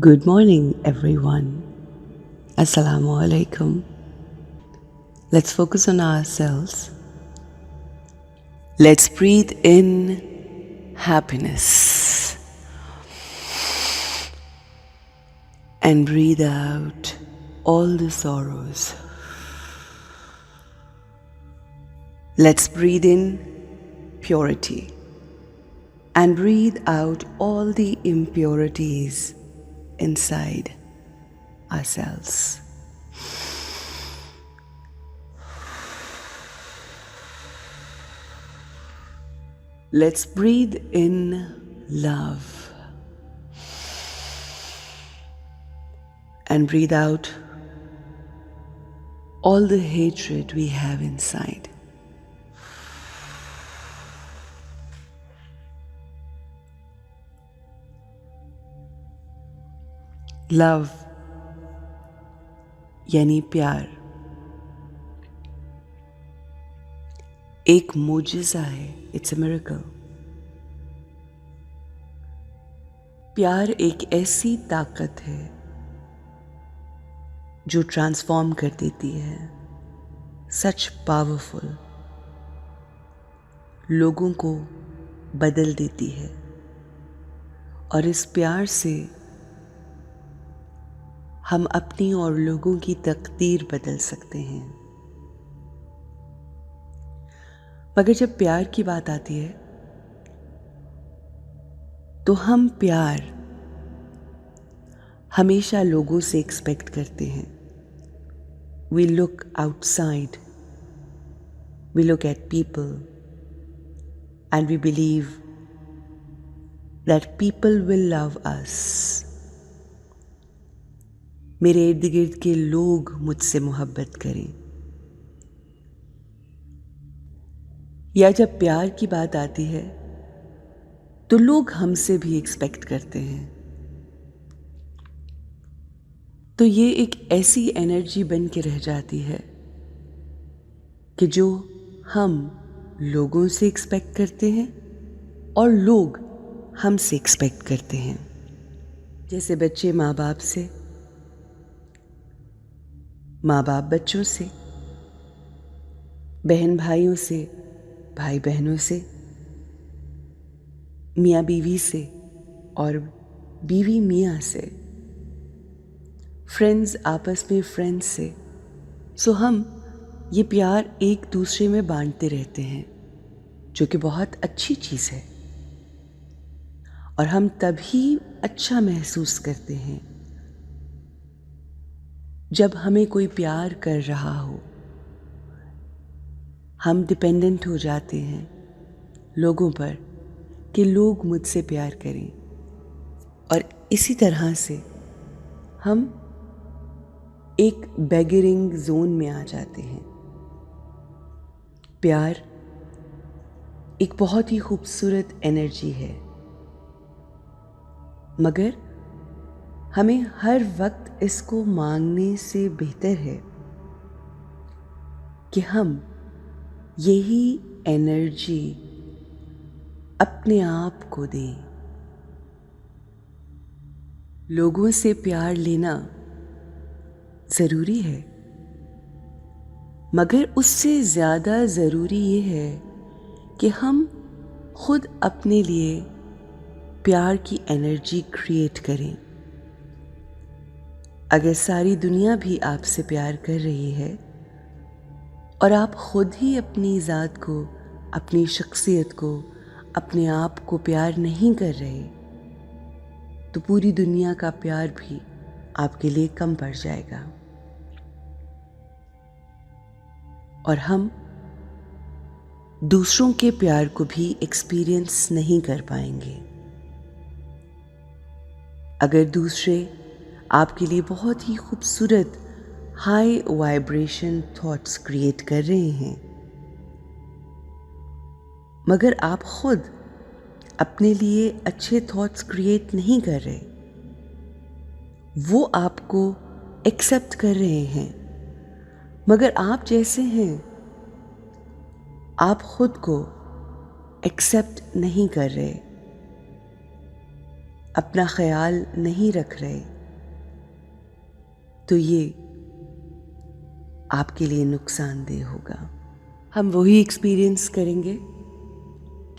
Good morning, everyone. Assalamu alaikum. Let's focus on ourselves. Let's breathe in happiness and breathe out all the sorrows. Let's breathe in purity and breathe out all the impurities inside ourselves. Let's breathe in love and breathe out all the hatred we have inside. Love यानी प्यार एक मोजिज़ा है. It's a miracle. प्यार एक ऐसी ताकत है जो ट्रांसफॉर्म कर देती है. सच पावरफुल. लोगों को बदल देती है और इस प्यार से हम अपनी और लोगों की तकदीर बदल सकते हैं. मगर जब प्यार की बात आती है तो हम प्यार हमेशा लोगों से एक्सपेक्ट करते हैं. We look outside, we look at people, and we believe that people will love us. मेरे इर्द गिर्द के लोग मुझसे मोहब्बत करें. या जब प्यार की बात आती है तो लोग हमसे भी एक्सपेक्ट करते हैं. तो ये एक ऐसी एनर्जी बन के रह जाती है कि जो हम लोगों से एक्सपेक्ट करते हैं और लोग हमसे एक्सपेक्ट करते हैं. जैसे बच्चे माँ बाप से, माँ बाप बच्चों से, बहन भाइयों से, भाई बहनों से, मियाँ बीवी से और बीवी मियाँ से, फ्रेंड्स आपस में फ्रेंड्स से. सो हम ये प्यार एक दूसरे में बांटते रहते हैं, जो कि बहुत अच्छी चीज़ है. और हम तभी अच्छा महसूस करते हैं जब हमें कोई प्यार कर रहा हो. हम डिपेंडेंट हो जाते हैं लोगों पर कि लोग मुझसे प्यार करें. और इसी तरह से हम एक बेगरिंग जोन में आ जाते हैं. प्यार एक बहुत ही खूबसूरत एनर्जी है, मगर हमें हर वक्त इसको मांगने से बेहतर है कि हम यही एनर्जी अपने आप को दें. लोगों से प्यार लेना ज़रूरी है, मगर उससे ज़्यादा ज़रूरी ये है कि हम खुद अपने लिए प्यार की एनर्जी क्रिएट करें. अगर सारी दुनिया भी आपसे प्यार कर रही है और आप खुद ही अपनी ज़ात को, अपनी शख्सियत को, अपने आप को प्यार नहीं कर रहे, तो पूरी दुनिया का प्यार भी आपके लिए कम पड़ जाएगा और हम दूसरों के प्यार को भी एक्सपीरियंस नहीं कर पाएंगे. अगर दूसरे आपके लिए बहुत ही खूबसूरत हाई वाइब्रेशन थॉट्स क्रिएट कर रहे हैं, मगर आप खुद अपने लिए अच्छे थॉट्स क्रिएट नहीं कर रहे, वो आपको एक्सेप्ट कर रहे हैं, मगर आप जैसे हैं आप खुद को एक्सेप्ट नहीं कर रहे. अपना ख्याल नहीं रख रहे, तो ये आपके लिए नुकसानदेह होगा। हम वही एक्सपीरियंस करेंगे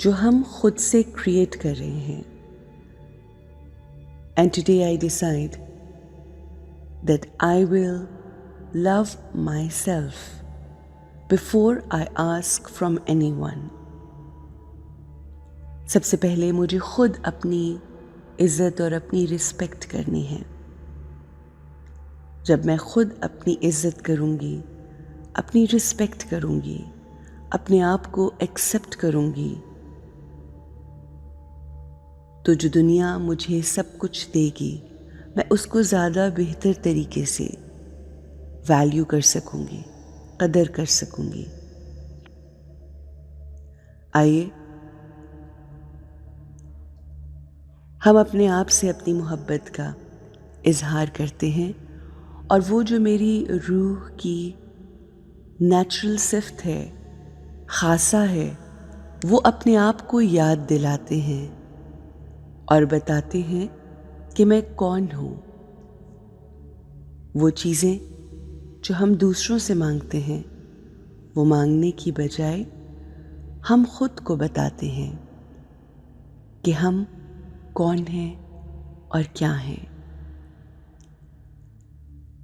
जो हम खुद से क्रिएट कर रहे हैं। And today I decide that I will love myself before I ask from anyone. सबसे पहले मुझे खुद अपनी इज़्ज़त और अपनी रिस्पेक्ट करनी है। जब मैं खुद अपनी इज़्ज़त करूँगी, अपनी रिस्पेक्ट करूँगी, अपने आप को एक्सेप्ट करूँगी, तो जो दुनिया मुझे सब कुछ देगी, मैं उसको ज़्यादा बेहतर तरीके से वैल्यू कर सकूँगी, कदर कर सकूँगी। आइए हम अपने आप से अपनी मोहब्बत का इजहार करते हैं और वो जो मेरी रूह की नेचुरल सिफ्त है, खासा है, वो अपने आप को याद दिलाते हैं और बताते हैं कि मैं कौन हूँ। वो चीज़ें जो हम दूसरों से मांगते हैं, वो मांगने की बजाय हम खुद को बताते हैं कि हम कौन हैं और क्या हैं।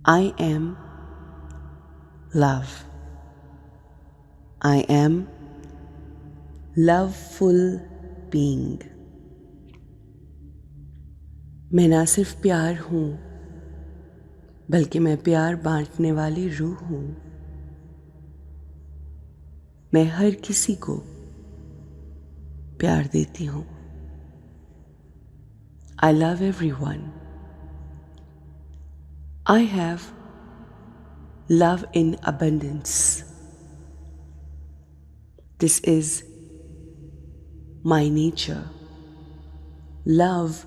I am love. I am loveful being. मैं ना सिर्फ प्यार हूँ, बल्कि मैं प्यार बांटने वाली रूह हूँ। मैं हर किसी को प्यार देती हूँ। I love everyone. I have love in abundance. This is my nature. Love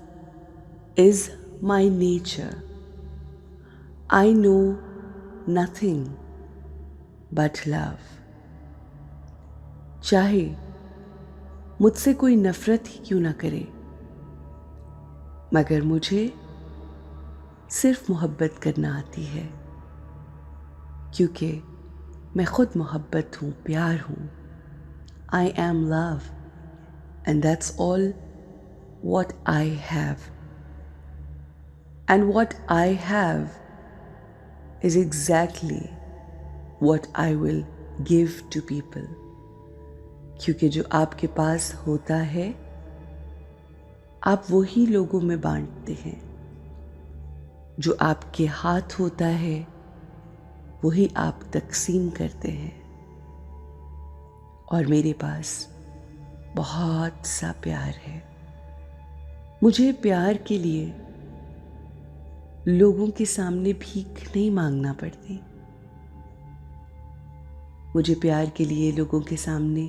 is my nature. I know nothing but love. चाहे मुझसे कोई नफरत ही क्यों ना करे, मगर मुझे सिर्फ मोहब्बत करना आती है, क्योंकि मैं खुद मोहब्बत हूँ, प्यार हूँ। I am love, and that's all what I have. And what I have is exactly what I will give to people. क्योंकि जो आपके पास होता है, आप वही लोगों में बांटते हैं। जो आपके हाथ होता है, वही आप तकसीम करते हैं। और मेरे पास बहुत सा प्यार है। मुझे प्यार के लिए लोगों के सामने भीख नहीं मांगना पड़ती। मुझे प्यार के लिए लोगों के सामने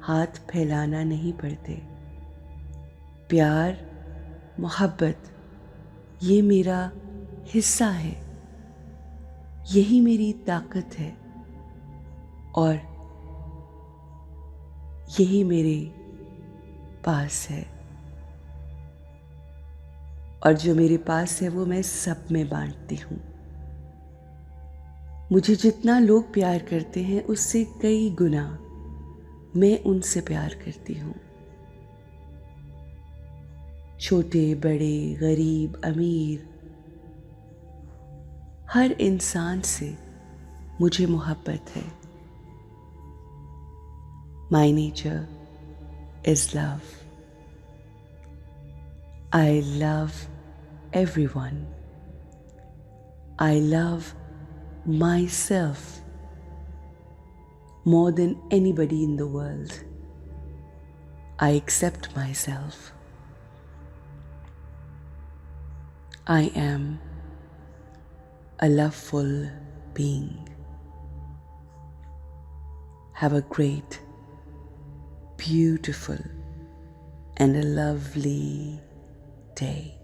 हाथ फैलाना नहीं पड़ते। प्यार, मोहब्बत, ये मेरा हिस्सा है, यही मेरी ताकत है और यही मेरे पास है। और जो मेरे पास है वो मैं सब में बांटती हूँ। मुझे जितना लोग प्यार करते हैं, उससे कई गुना मैं उनसे प्यार करती हूँ। छोटे बड़े, गरीब अमीर, हर इंसान से मुझे मोहब्बत है। My nature is love. I love everyone. I love myself more than anybody in the world. I accept myself. I am a loveful being. Have a great, beautiful, and a lovely day.